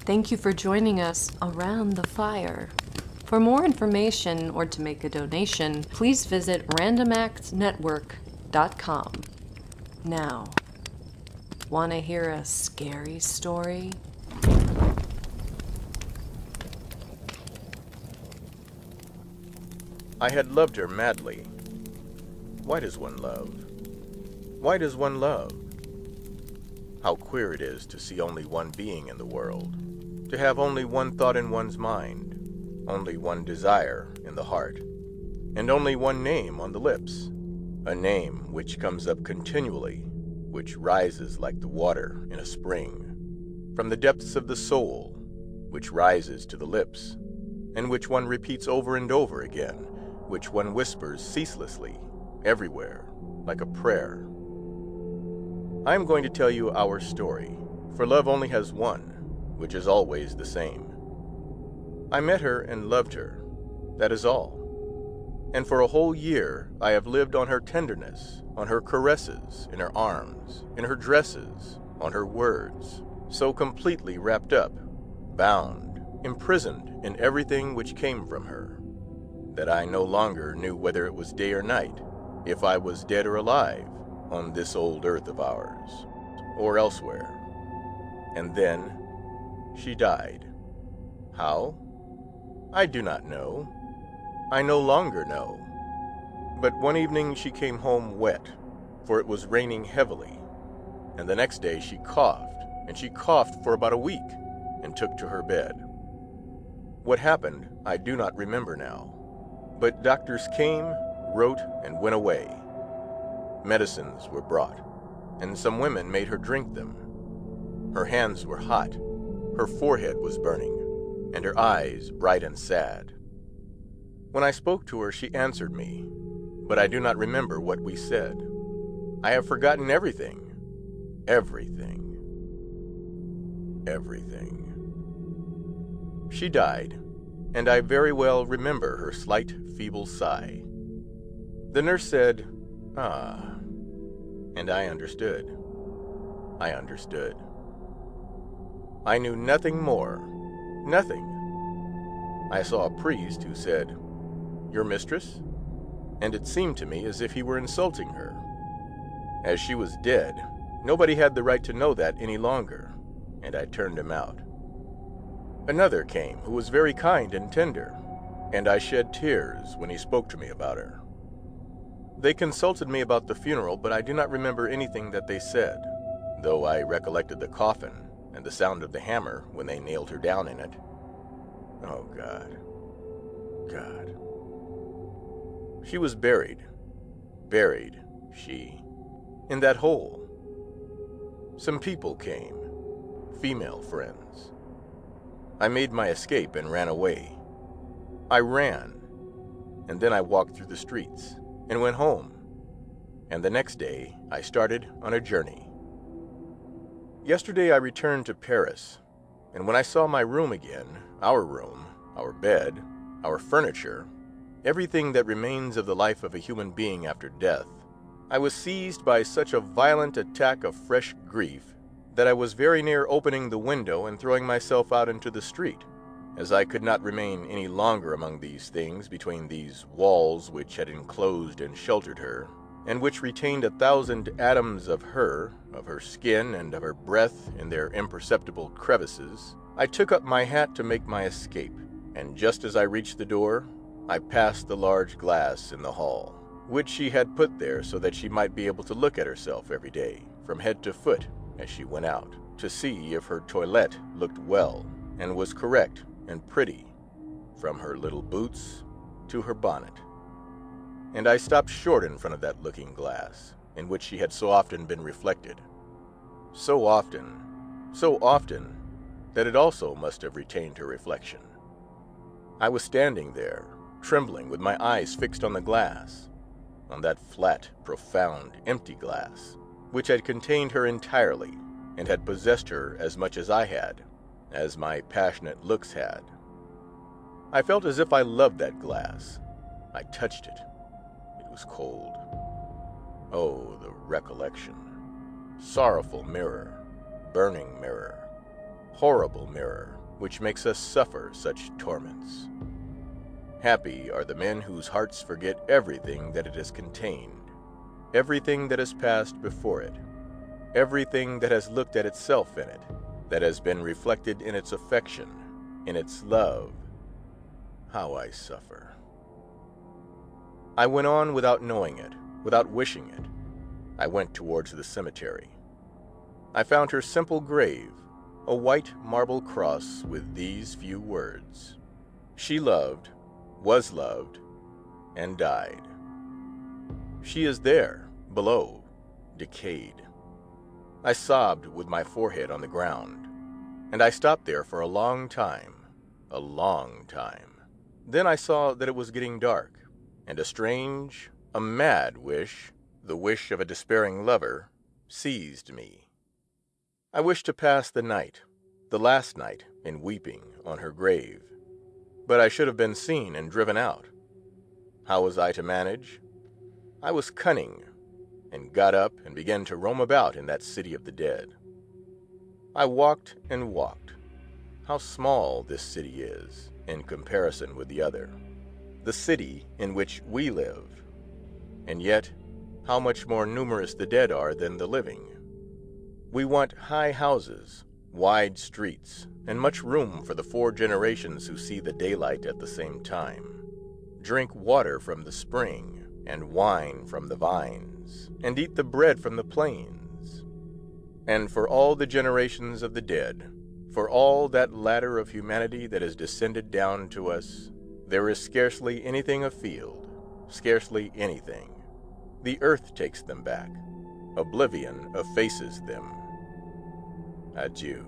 Thank you for joining us around the fire. For more information or to make a donation, please visit randomactsnetwork.com. Now, want to hear a scary story? I had loved her madly. Why does one love? Why does one love? How queer it is to see only one being in the world, to have only one thought in one's mind, only one desire in the heart, and only one name on the lips, a name which comes up continually, which rises like the water in a spring, from the depths of the soul, which rises to the lips, and which one repeats over and over again, which one whispers ceaselessly, everywhere, like a prayer. I am going to tell you our story, for love only has one, which is always the same. I met her and loved her, that is all. And for a whole year I have lived on her tenderness, on her caresses, in her arms, in her dresses, on her words, so completely wrapped up, bound, imprisoned in everything which came from her, that I no longer knew whether it was day or night, if I was dead or alive, on this old earth of ours, or elsewhere. And then she died. How? I do not know. I no longer know. But one evening she came home wet, for it was raining heavily, and the next day she coughed for about a week, and took to her bed. What happened, I do not remember now, but doctors came, wrote, and went away. Medicines were brought, and some women made her drink them. Her hands were hot, her forehead was burning, and her eyes bright and sad. When I spoke to her, she answered me, but I do not remember what we said. I have forgotten everything, everything, everything. She died, and I very well remember her slight, feeble sigh. The nurse said, "Ah," and I understood. I understood. I knew nothing more, nothing. I saw a priest who said, "Your mistress?" And it seemed to me as if he were insulting her. As she was dead, nobody had the right to know that any longer, and I turned him out. Another came who was very kind and tender, and I shed tears when he spoke to me about her. They consulted me about the funeral, but I do not remember anything that they said, though I recollected the coffin and the sound of the hammer when they nailed her down in it. Oh, God. God. She was buried, she, in that hole. Some people came, female friends. I made my escape and ran away. I ran, and then I walked through the streets and went home, and the next day I started on a journey. Yesterday I returned to Paris, and when I saw my room again, our room, our bed, our furniture, everything that remains of the life of a human being after death, I was seized by such a violent attack of fresh grief that I was very near opening the window and throwing myself out into the street, as I could not remain any longer among these things, between these walls which had enclosed and sheltered her, and which retained 1,000 atoms of her skin, and of her breath in their imperceptible crevices. I took up my hat to make my escape, and just as I reached the door, I passed the large glass in the hall, which she had put there so that she might be able to look at herself every day, from head to foot, as she went out, to see if her toilette looked well, and was correct and pretty, from her little boots to her bonnet. And I stopped short in front of that looking glass, in which she had so often been reflected. So often, that it also must have retained her reflection. I was standing there, trembling, with my eyes fixed on the glass, on that flat, profound, empty glass, which had contained her entirely, and had possessed her as much as I had, as my passionate looks had. I felt as if I loved that glass. I touched it. It was cold. Oh, the recollection. Sorrowful mirror, burning mirror, horrible mirror which makes us suffer such torments. Happy are the men whose hearts forget everything that it has contained, everything that has passed before it, everything that has looked at itself in it, that has been reflected in its affection, in its love. How I suffer. I went on without knowing it, without wishing it. I went towards the cemetery. I found her simple grave, a white marble cross with these few words: "She loved, was loved, and died." She is there, below, decayed. I sobbed with my forehead on the ground, and I stopped there for a long time, a long time. Then I saw that it was getting dark, and a strange, a mad wish, the wish of a despairing lover, seized me. I wished to pass the night, the last night, in weeping on her grave. But I should have been seen and driven out. How was I to manage? I was cunning, and got up and began to roam about in that city of the dead. I walked and walked. How small this city is in comparison with the other, the city in which we live, and yet how much more numerous the dead are than the living. We want high houses, wide streets, and much room for the 4 generations who see the daylight at the same time, drink water from the spring, and wine from the vines, and eat the bread from the plains. And for all the generations of the dead, for all that ladder of humanity that has descended down to us, there is scarcely anything afield, scarcely anything. The earth takes them back. Oblivion effaces them. Adieu.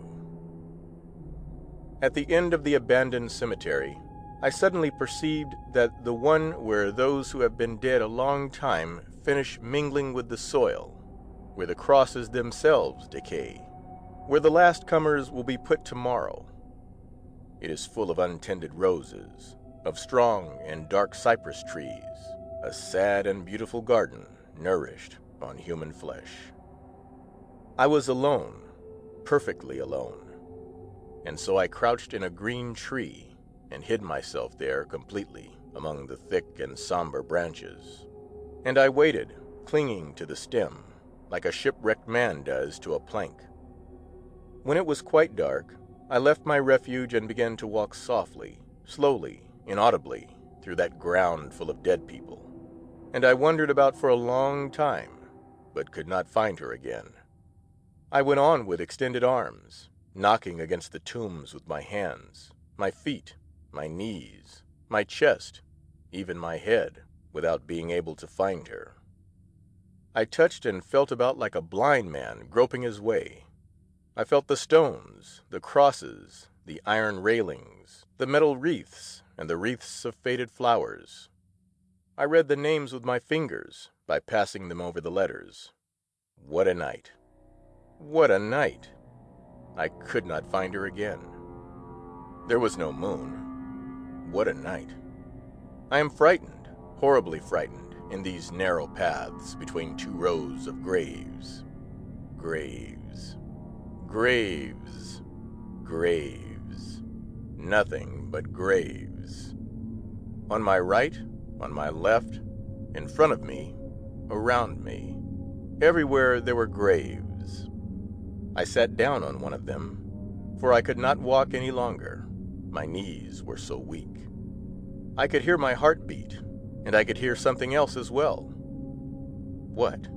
At the end of the abandoned cemetery, I suddenly perceived that the one where those who have been dead a long time finish mingling with the soil, where the crosses themselves decay, where the last comers will be put tomorrow. It is full of untended roses, of strong and dark cypress trees, a sad and beautiful garden nourished on human flesh. I was alone, perfectly alone, and so I crouched in a green tree and hid myself there completely among the thick and somber branches. And I waited, clinging to the stem, like a shipwrecked man does to a plank. When it was quite dark, I left my refuge and began to walk softly, slowly, inaudibly, through that ground full of dead people. And I wandered about for a long time, but could not find her again. I went on with extended arms, knocking against the tombs with my hands, my feet, my knees, my chest, even my head, without being able to find her. I touched and felt about like a blind man groping his way. I felt the stones, the crosses, the iron railings, the metal wreaths, and the wreaths of faded flowers. I read the names with my fingers by passing them over the letters. What a night! What a night! I could not find her again. There was no moon. What a night! I am frightened, horribly frightened, in these narrow paths between 2 rows of graves. Graves. Graves. Graves. Nothing but graves. On my right, on my left, in front of me, around me, everywhere there were graves. I sat down on one of them, for I could not walk any longer. My knees were so weak. I could hear my heart beat, and I could hear something else as well. What?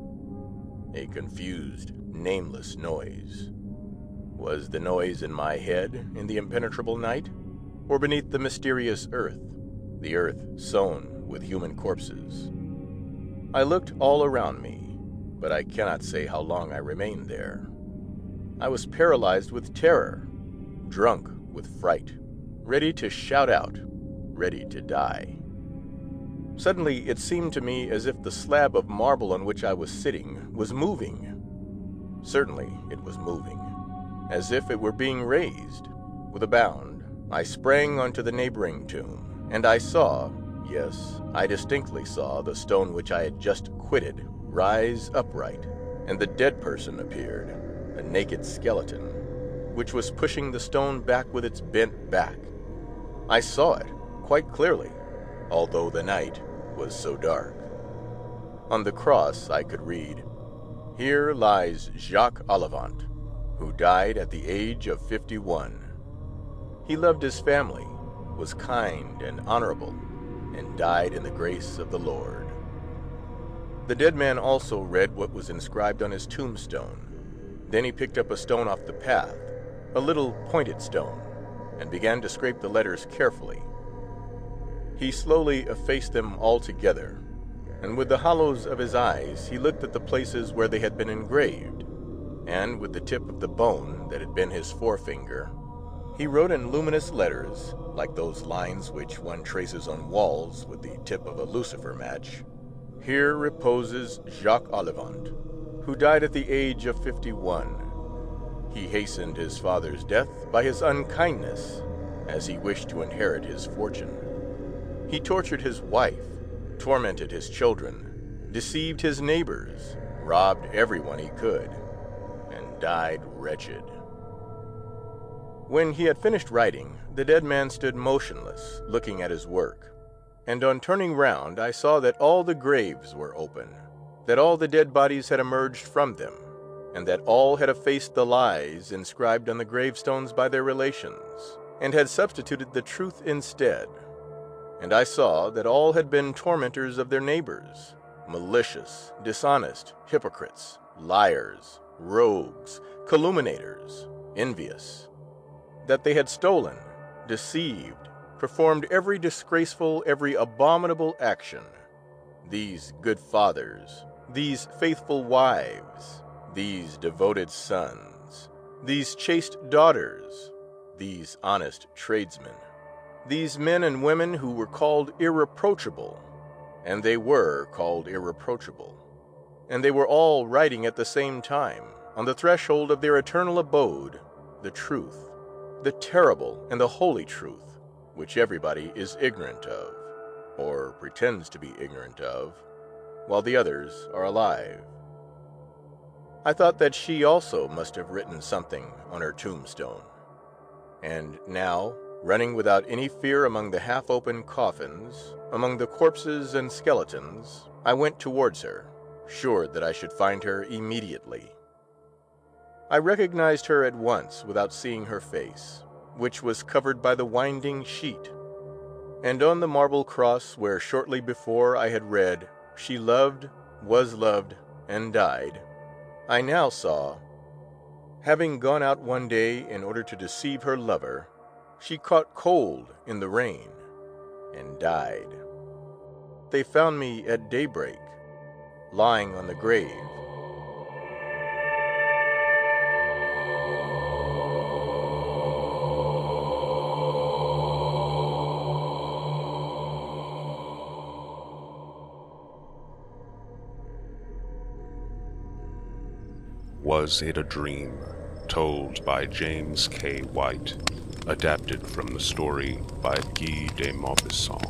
A confused, nameless noise. Was the noise in my head in the impenetrable night, or beneath the mysterious earth, the earth sown with human corpses? I looked all around me, but I cannot say how long I remained there. I was paralyzed with terror, drunk with fright, ready to shout out, ready to die. Suddenly it seemed to me as if the slab of marble on which I was sitting was moving. Certainly it was moving, as if it were being raised. With a bound, I sprang onto the neighboring tomb, and I saw, yes, I distinctly saw the stone which I had just quitted rise upright, and the dead person appeared, a naked skeleton, which was pushing the stone back with its bent back. I saw it quite clearly, although the night was so dark. On the cross I could read, "Here lies Jacques Olivant, who died at the age of 51. He loved his family, was kind and honorable, and died in the grace of the Lord." The dead man also read what was inscribed on his tombstone. Then he picked up a stone off the path, a little pointed stone, and began to scrape the letters carefully. He slowly effaced them altogether, and with the hollows of his eyes he looked at the places where they had been engraved, and with the tip of the bone that had been his forefinger, he wrote in luminous letters, like those lines which one traces on walls with the tip of a lucifer match, "Here reposes Jacques Olivant, who died at the age of 51. He hastened his father's death by his unkindness, as he wished to inherit his fortune. He tortured his wife, tormented his children, deceived his neighbors, robbed everyone he could, and died wretched." When he had finished writing, the dead man stood motionless, looking at his work, and on turning round I saw that all the graves were open, that all the dead bodies had emerged from them, and that all had effaced the lies inscribed on the gravestones by their relations, and had substituted the truth instead. And I saw that all had been tormentors of their neighbors, malicious, dishonest, hypocrites, liars, rogues, calumniators, envious, that they had stolen, deceived, performed every disgraceful, every abominable action. These good fathers, these faithful wives, these devoted sons, these chaste daughters, these honest tradesmen, these men and women who were called irreproachable, and they were called irreproachable, and they were all writing at the same time, on the threshold of their eternal abode, the truth, the terrible and the holy truth, which everybody is ignorant of, or pretends to be ignorant of, while the others are alive. I thought that she also must have written something on her tombstone. And now, running without any fear among the half-open coffins, among the corpses and skeletons, I went towards her, sure that I should find her immediately. I recognized her at once without seeing her face, which was covered by the winding sheet. And on the marble cross where shortly before I had read, "She loved, was loved, and died," I now saw, having gone out one day in order to deceive her lover, she caught cold in the rain and died. They found me at daybreak, lying on the grave. Was It a Dream? Told by James K. White. Adapted from the story by Guy de Maupassant.